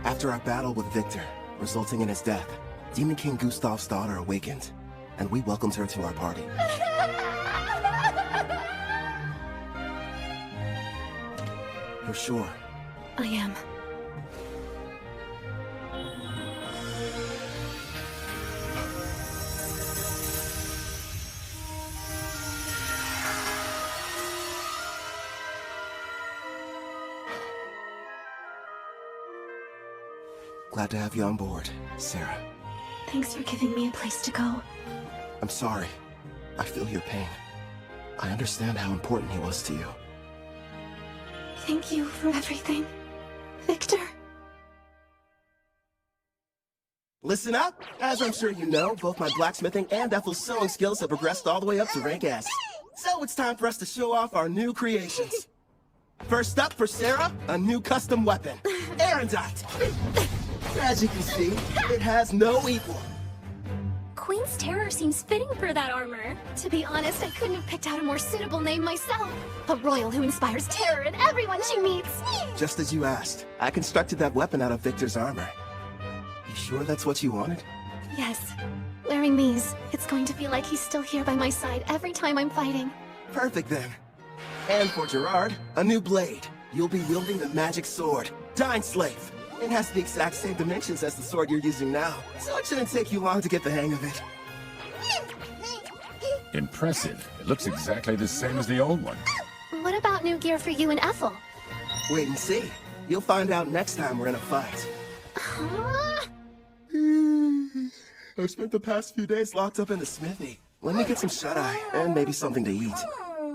After our battle with Victor, resulting in his death, Demon King Gustav's daughter awakened, and we welcomed her to our party. You're sure? I am. Glad to have you on board, Sarah. Thanks for giving me a place to go. I'm sorry. I feel your pain. I understand how important he was to you. Thank you for everything, Victor. Listen up! As I'm sure you know, both my blacksmithing and Ethel's sewing skills have progressed all the way up to rank S. So it's time for us to show off our new creations. First up for Sarah, a new custom weapon, Erendite. As you can see, it has no equal. Queen's Terror seems fitting for that armor. To be honest, I couldn't have picked out a more suitable name myself. A royal who inspires terror in everyone she meets. Just as you asked, I constructed that weapon out of Victor's armor. You sure that's what you wanted? Yes. Wearing these, it's going to feel like he's still here by my side every time I'm fighting. Perfect then. And for Gerard, a new blade. You'll be wielding the magic sword, Dine Slave. It has the exact same dimensions as the sword you're using now, so it shouldn't take you long to get the hang of it. Impressive. It looks exactly the same as the old one. What about new gear for you and Ethel? Wait and see. You'll find out next time we're in a fight. Huh? I've spent the past few days locked up in the smithy. Let me get some shut-eye, and maybe something to eat.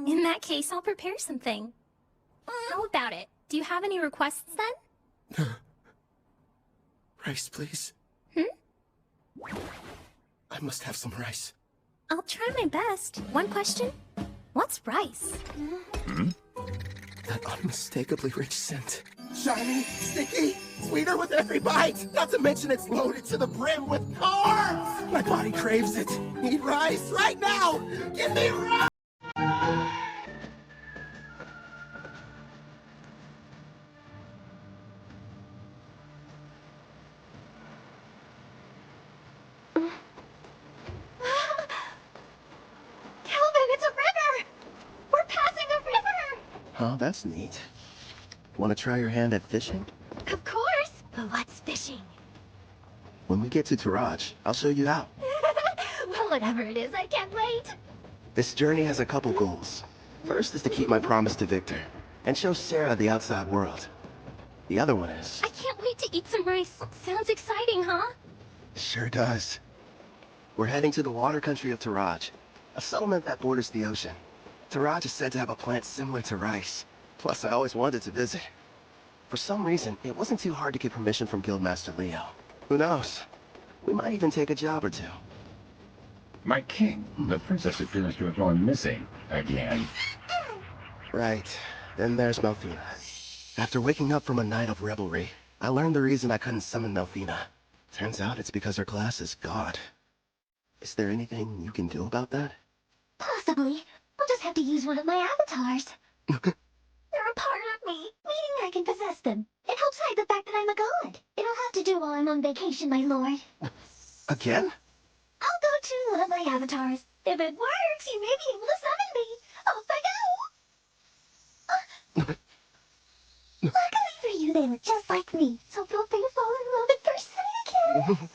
In that case, I'll prepare something. How about it? Do you have any requests then? Rice, please. I must have some rice. I'll try my best. One question? What's rice? That unmistakably rich scent. Shiny, sticky, sweeter with every bite. Not to mention it's loaded to the brim with carbs. My body craves it. Need rice right now. Give me rice. Oh, that's neat. Want to try your hand at fishing? Of course! But what's fishing? When we get to Taraj, I'll show you how. Well, whatever it is, I can't wait! This journey has a couple goals. First is to keep my promise to Victor, and show Sarah the outside world. The other one is... I can't wait to eat some rice. Sounds exciting, huh? Sure does. We're heading to the water country of Taraj, a settlement that borders the ocean. Taraj is said to have a plant similar to rice. Plus, I always wanted to visit. For some reason, it wasn't too hard to get permission from Guildmaster Leo. Who knows? We might even take a job or two. My king, the princess appears to have gone missing again. Right. Then there's Melfina. After waking up from a night of revelry, I learned the reason I couldn't summon Melfina. Turns out it's because her class is God. Is there anything you can do about that? Possibly. I'll just have to use one of my avatars. They're a part of me, meaning I can possess them. It helps hide the fact that I'm a god. It'll have to do while I'm on vacation, my lord. Again? I'll go choose one of my avatars. If it works, you may be able to summon me. Off I go! Luckily for you, they look just like me, so feel free to fall in love at first sight again.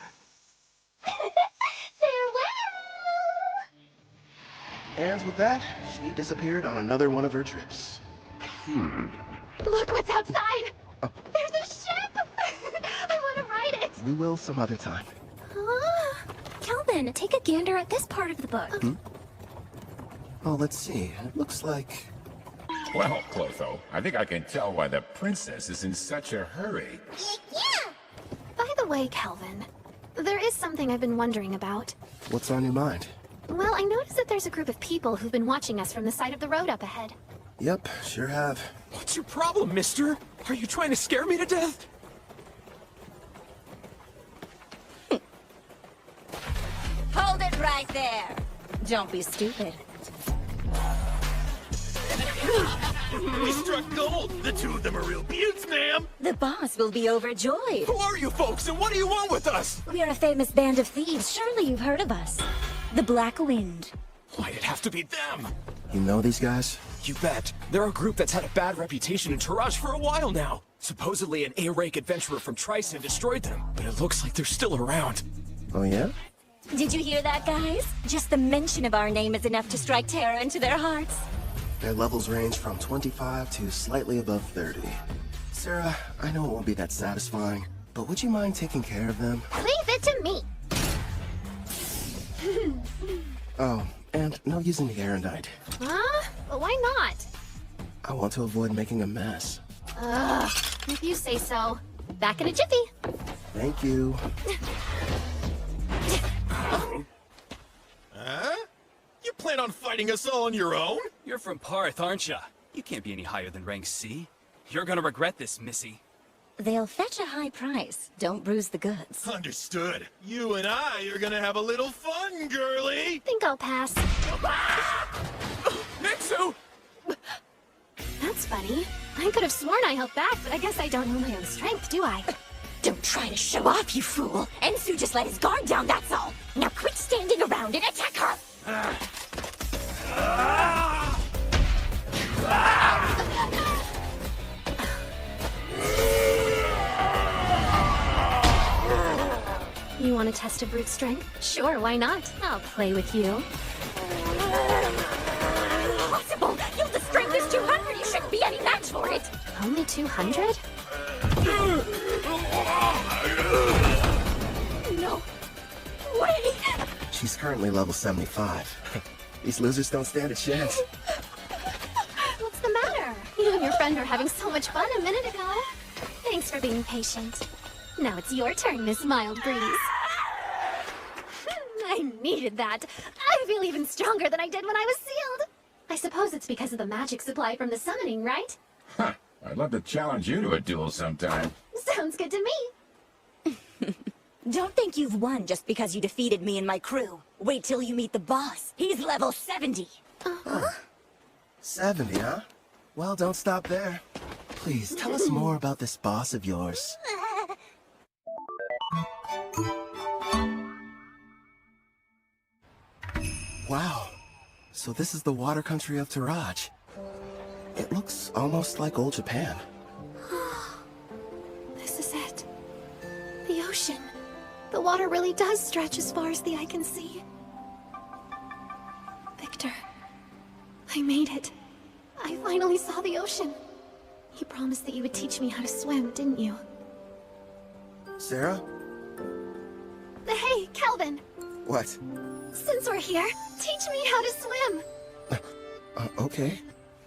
And with that, she disappeared on another one of her trips. Look what's outside! There's a ship! I want to ride it! We will some other time. Calvin, take a gander at this part of the book. Oh, let's see. It looks like... Well, Clotho, I think I can tell why the princess is in such a hurry. Yeah! By the way, Calvin, there is something I've been wondering about. What's on your mind? Well, I noticed that there's a group of people who've been watching us from the side of the road up ahead. Yep, sure have. What's your problem, mister? Are you trying to scare me to death? Hold it right there. Don't be stupid. We struck gold! The two of them are real beauts, ma'am! The boss will be overjoyed. Who are you folks, and what do you want with us? We're a famous band of thieves. Surely you've heard of us. The Black Wind. Why'd it have to be them? You know these guys? You bet. They're a group that's had a bad reputation in Taraj for a while now. Supposedly an A-rank adventurer from Tryson destroyed them, but it looks like they're still around. Oh yeah? Did you hear that, guys? Just the mention of our name is enough to strike terror into their hearts. Their levels range from 25 to slightly above 30. Sarah, I know it won't be that satisfying, but would you mind taking care of them? Leave it to me. Oh, and no using the Erendite. Huh? But why not? I want to avoid making a mess. Ugh, if you say so. Back in a jiffy. Thank you. Huh? You plan on fighting us all on your own? You're from Parth, aren't ya? You can't be any higher than rank C. You're gonna regret this, Missy. They'll fetch a high price. Don't bruise the goods. Understood. You and I are gonna have a little fun, girly! Think I'll pass. Mixu! That's funny. I could have sworn I held back, but I guess I don't know my own strength, do I? Don't try to show off, you fool. Ensu just let his guard down, that's all. Now quit standing around and attack her! You want to test a brute strength? Sure, why not? I'll play with you. Impossible! The strength is 200! You shouldn't be any match for it! Only 200? No way! She's currently level 75. These losers don't stand a chance. What's the matter? You and your friend were having so much fun a minute ago. Thanks for being patient. Now it's your turn, Miss Mild Breeze. I needed that. I feel even stronger than I did when I was sealed. I suppose it's because of the magic supply from the summoning, right? Huh. I'd love to challenge you to a duel sometime. Sounds good to me. Don't think you've won just because you defeated me and my crew. Wait till you meet the boss. He's level 70. 70, huh? Well, don't stop there. Please, tell us more about this boss of yours. Wow. So this is the water country of Taraj. It looks almost like old Japan. This is it. The ocean. The water really does stretch as far as the eye can see. Victor, I made it. I finally saw the ocean. You promised that you would teach me how to swim, didn't you? Sarah? Hey, Calvin. What? Since we're here, teach me how to swim. Okay.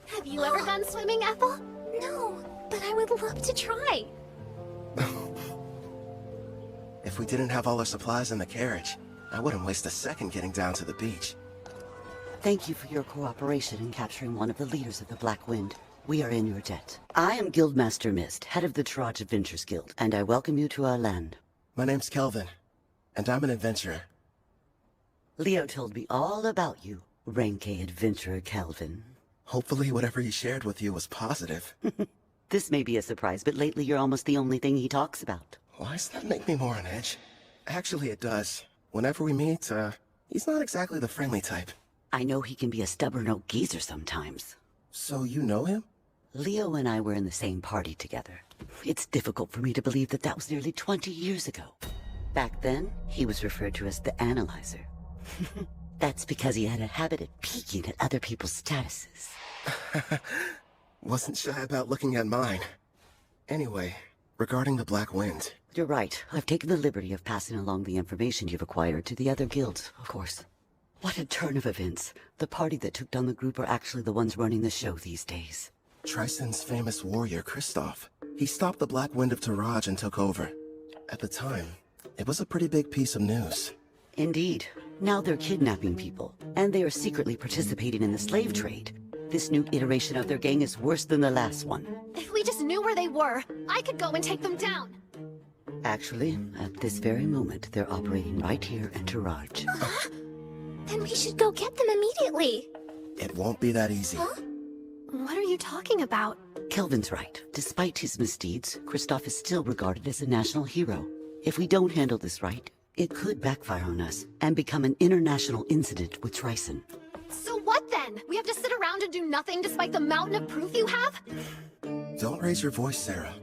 Have you ever gone swimming, Ethel? No, but I would love to try. If we didn't have all our supplies in the carriage, I wouldn't waste a second getting down to the beach. Thank you for your cooperation in capturing one of the leaders of the Black Wind. We are in your debt. I am Guildmaster Mist, head of the Taraj Adventures Guild, and I welcome you to our land. My name's Kelvin, and I'm an adventurer. Leo told me all about you, rank A adventurer Calvin. Hopefully whatever he shared with you was positive. This may be a surprise, but lately you're almost the only thing he talks about. Why does that make me more on edge? Actually, it does. Whenever we meet, he's not exactly the friendly type. I know he can be a stubborn old geezer sometimes. So you know him? Leo and I were in the same party together. It's difficult for me to believe that that was nearly 20 years ago. Back then, he was referred to as the Analyzer. That's because he had a habit of peeking at other people's statuses. Wasn't shy about looking at mine. Anyway, regarding the Black Wind. You're right. I've taken the liberty of passing along the information you've acquired to the other guilds, of course. What a turn of events. The party that took down the group are actually the ones running the show these days. Tryson's famous warrior, Kristoff. He stopped the Black Wind of Taraj and took over. At the time, it was a pretty big piece of news. Indeed. Now they're kidnapping people, and they are secretly participating in the slave trade. This new iteration of their gang is worse than the last one. If we just knew where they were, I could go and take them down. Actually, at this very moment, they're operating right here in Taraj. Then we should go get them immediately. It won't be that easy. Huh? What are you talking about? Kelvin's right. Despite his misdeeds, Kristoff is still regarded as a national hero. If we don't handle this right, it could backfire on us and become an international incident with Tryson. So what then? We have to sit around and do nothing despite the mountain of proof you have? Don't raise your voice, Sarah.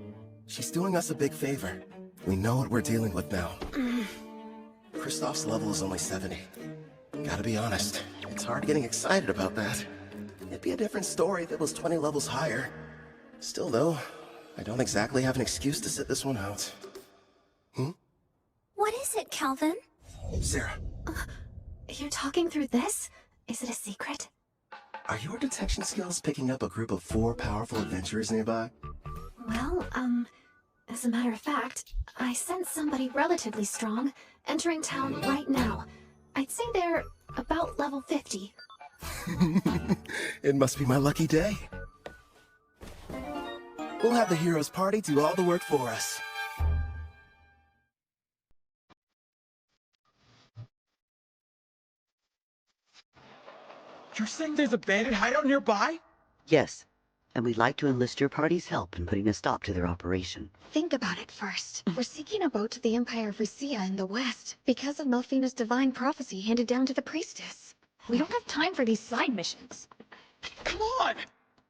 She's doing us a big favor. We know what we're dealing with now. Kristoff's level is only 70. Gotta be honest, it's hard getting excited about that. It'd be a different story if it was 20 levels higher. Still though, I don't exactly have an excuse to sit this one out. What is it, Calvin? Sarah, You're talking through this? Is it a secret? are your detection skills picking up a group of 4 powerful adventurers nearby? Well, as a matter of fact, I sense somebody relatively strong entering town right now. I'd say they're about level 50. It must be my lucky day. We'll have the heroes party do all the work for us. You're saying there's a bandit hideout nearby? Yes, and we'd like to enlist your party's help in putting a stop to their operation. Think about it first. We're seeking a boat to the Empire of Rusia in the west because of Melfina's divine prophecy handed down to the priestess. We don't have time for these side missions. Come on!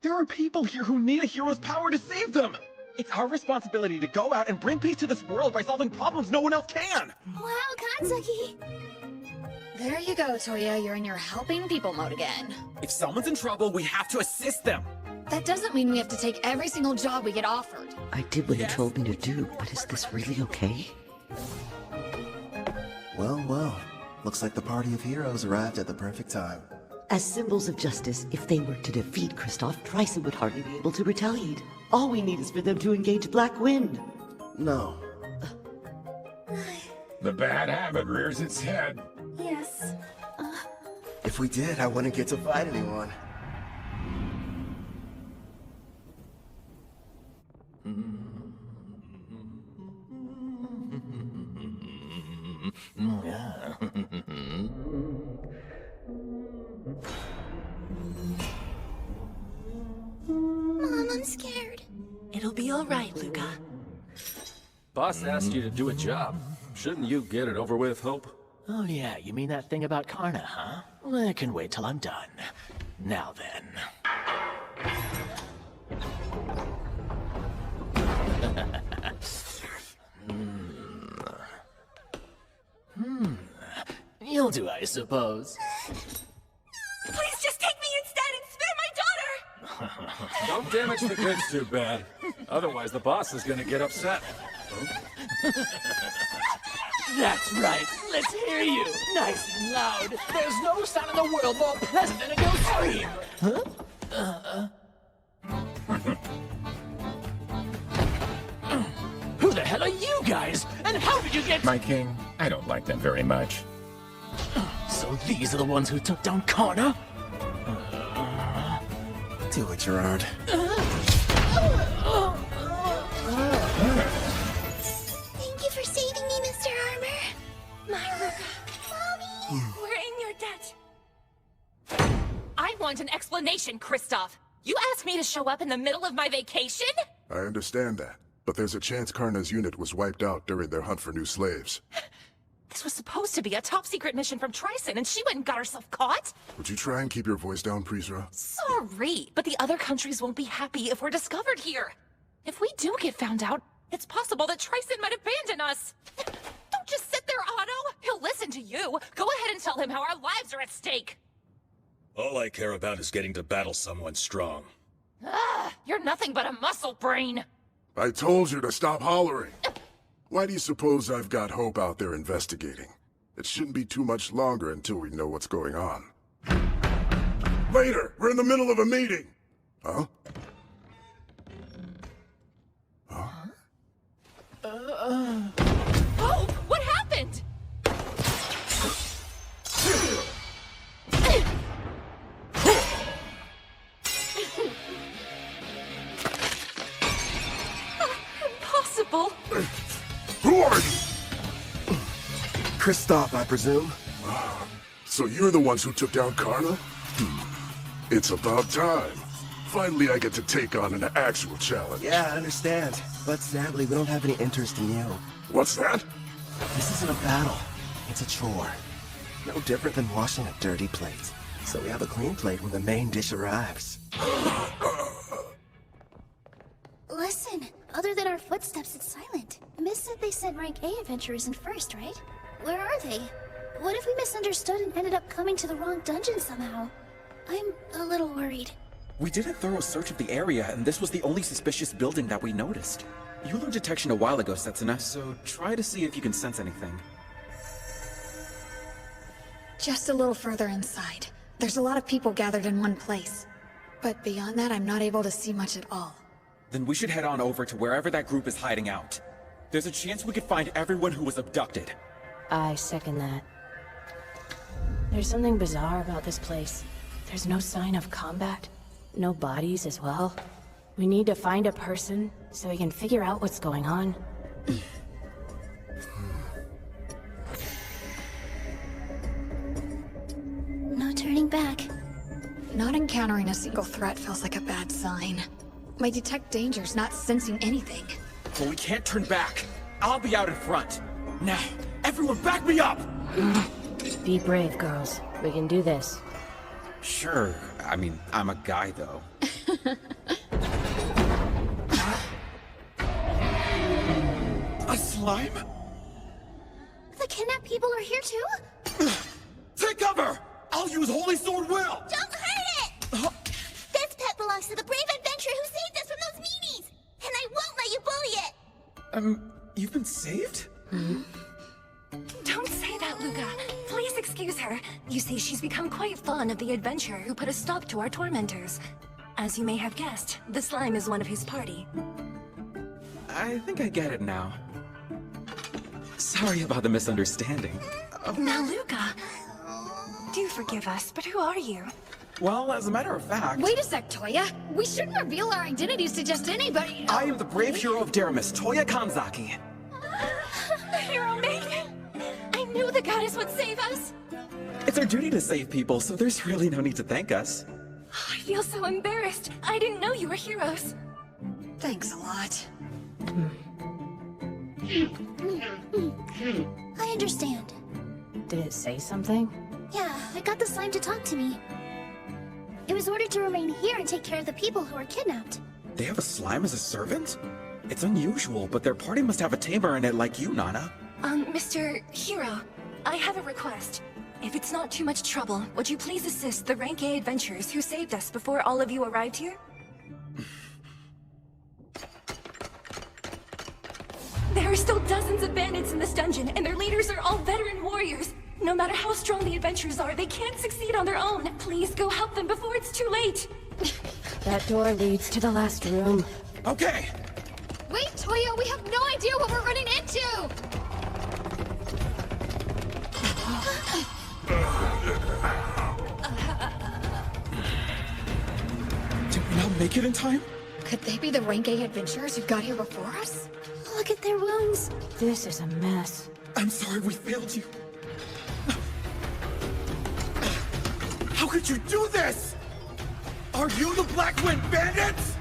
There are people here who need a hero's power to save them! It's our responsibility to go out and bring peace to this world by solving problems no one else can! Wow, Katsuki! There you go, Toya. You're in your helping people mode again. If someone's in trouble, we have to assist them. That doesn't mean we have to take every single job we get offered. I did what you told me to do, but is this really okay? Well, well. Looks like the party of heroes arrived at the perfect time. As symbols of justice, if they were to defeat Kristoff, Tryson would hardly be able to retaliate. All we need is for them to engage Black Wind. No. The bad habit rears its head. Yes. If we did, I wouldn't get to fight anyone. Mom, I'm scared. It'll be all right, Luca. Boss asked you to do a job. Shouldn't you get it over with, Hope? Oh yeah, you mean that thing about Karna, huh? Well, I can wait till I'm done. Now then. You'll do, I suppose. Please just take me instead and spare my daughter! Don't damage the kids too bad. Otherwise, the boss is gonna get upset. That's right. Let's hear you. Nice and loud. There's no sound in the world more pleasant than a girl scream. Huh? Who the hell are you guys? And how did you get... My king, I don't like them very much. So these are the ones who took down Karna? Do it, Gerard. Thank you for saving me, Mr. Armor. Myra. Mommy! We're in your debt. I want an explanation, Kristoff. You asked me to show up in the middle of my vacation? I understand that, but there's a chance Karna's unit was wiped out during their hunt for new slaves. This was supposed to be a top-secret mission from Tryson, and she went and got herself caught? Would you try and keep your voice down, Prisra? Sorry, but the other countries won't be happy if we're discovered here. If we do get found out, it's possible that Tryson might abandon us. Don't just sit there, Otto. He'll listen to you. Go ahead and tell him how our lives are at stake. All I care about is getting to battle someone strong. You're nothing but a muscle brain. I told you to stop hollering. Why do you suppose I've got Hope out there investigating? It shouldn't be too much longer until we know what's going on. Later! We're in the middle of a meeting! Huh? Huh? Oh, what happened? Impossible. Who are you? Kristoff, I presume. So you're the ones who took down Karna? It's about time. Finally, I get to take on an actual challenge. Yeah, I understand. But sadly, we don't have any interest in you. What's that? This isn't a battle. It's a chore. No different than washing a dirty plate. So we have a clean plate when the main dish arrives. Listen, other than our footsteps, it's silent. Miss said they sent rank A adventurers in first, right? Where are they? What if we misunderstood and ended up coming to the wrong dungeon somehow? I'm a little worried. We did a thorough search of the area, and this was the only suspicious building that we noticed. You learned detection a while ago, Setsuna, so try to see if you can sense anything. Just a little further inside. There's a lot of people gathered in one place. But beyond that, I'm not able to see much at all. Then we should head on over to wherever that group is hiding out. There's a chance we could find everyone who was abducted. I second that. There's something bizarre about this place. There's no sign of combat. No bodies as well. We need to find a person so we can figure out what's going on. No turning back. Not encountering a single threat feels like a bad sign. My detect danger's not sensing anything. But we can't turn back. I'll be out in front. Now, everyone back me up! Be brave, girls. We can do this. Sure. I mean, I'm a guy, though. A slime? The kidnapped people are here too? Take cover! I'll use Holy Sword Will! Don't hurt it! This pet belongs to the brave adventurer who saved us from those meanies! And I won't let you bully it! You've been saved? Don't say that, Luca. Please excuse her. You see, she's become quite fond of the adventurer who put a stop to our tormentors. As you may have guessed, the slime is one of his party. I think I get it now. Sorry about the misunderstanding. Now, Luca, do forgive us, but who are you? Well, as a matter of fact... Wait a sec, Toya. We shouldn't reveal our identities to just anybody. I am the brave hero of Deramis, Toya Kanzaki. Hero maiden! I knew the goddess would save us! It's our duty to save people, so there's really no need to thank us. I feel so embarrassed. I didn't know you were heroes. Thanks a lot. I understand. Did it say something? Yeah, I got the slime to talk to me. It was ordered to remain here and take care of the people who were kidnapped. They have a slime as a servant? It's unusual, but their party must have a tamer in it like you, Nana. Mr. Hero, I have a request. If it's not too much trouble, would you please assist the Rank A adventurers who saved us before all of you arrived here? There are still dozens of bandits in this dungeon, and their leaders are all veteran warriors. No matter how strong the adventurers are, they can't succeed on their own. Please go help them before it's too late. That door leads to the last room. Okay. Wait, Toya, we have no idea what we're running into! Did we not make it in time? Could they be the Rank A adventurers who got here before us? Look at their wounds. This is a mess. I'm sorry we failed you. How could you do this? Are you the Black Wind Bandits?